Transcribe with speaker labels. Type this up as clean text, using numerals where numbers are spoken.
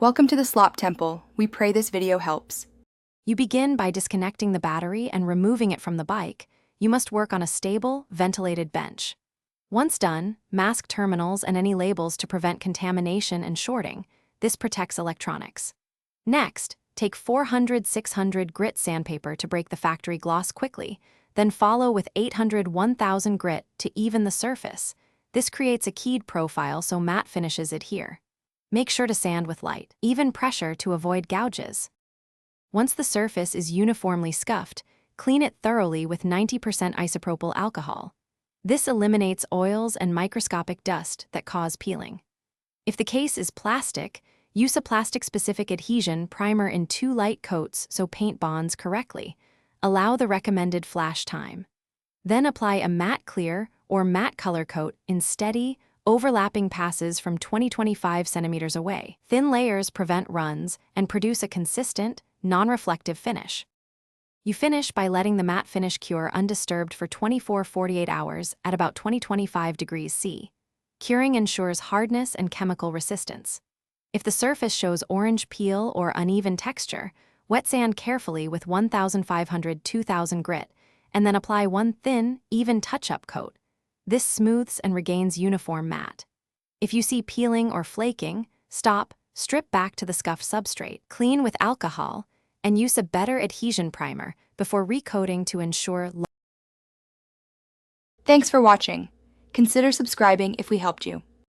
Speaker 1: Welcome to the Slop Temple. We pray this video helps.
Speaker 2: You begin by disconnecting the battery and removing it from the bike. You must work on a stable, ventilated bench. Once done, mask terminals and any labels to prevent contamination and shorting. This protects electronics. Next, take 400-600 grit sandpaper to break the factory gloss quickly, then follow with 800-1000 grit to even the surface. This creates a keyed profile so matte finishes adhere. Make sure to sand with light, even pressure to avoid gouges. Once the surface is uniformly scuffed, clean it thoroughly with 90% isopropyl alcohol. This eliminates oils and microscopic dust that cause peeling. If the case is plastic, use a plastic-specific adhesion primer in 2 light coats so paint bonds correctly. Allow the recommended flash time. Then apply a matte clear or matte color coat in steady, overlapping passes from 20-25 centimeters away. Thin layers prevent runs and produce a consistent, non-reflective finish. You finish by letting the matte finish cure undisturbed for 24-48 hours at about 20-25 degrees C. Curing ensures hardness and chemical resistance. If the surface shows orange peel or uneven texture, wet sand carefully with 1500-2000 grit, and then apply one thin, even touch-up coat. This smooths and regains uniform matte. If you see peeling or flaking, stop, strip back to the scuffed substrate, clean with alcohol, and use a better adhesion primer before recoating to ensure.
Speaker 1: Thanks for watching. Consider subscribing if we helped you.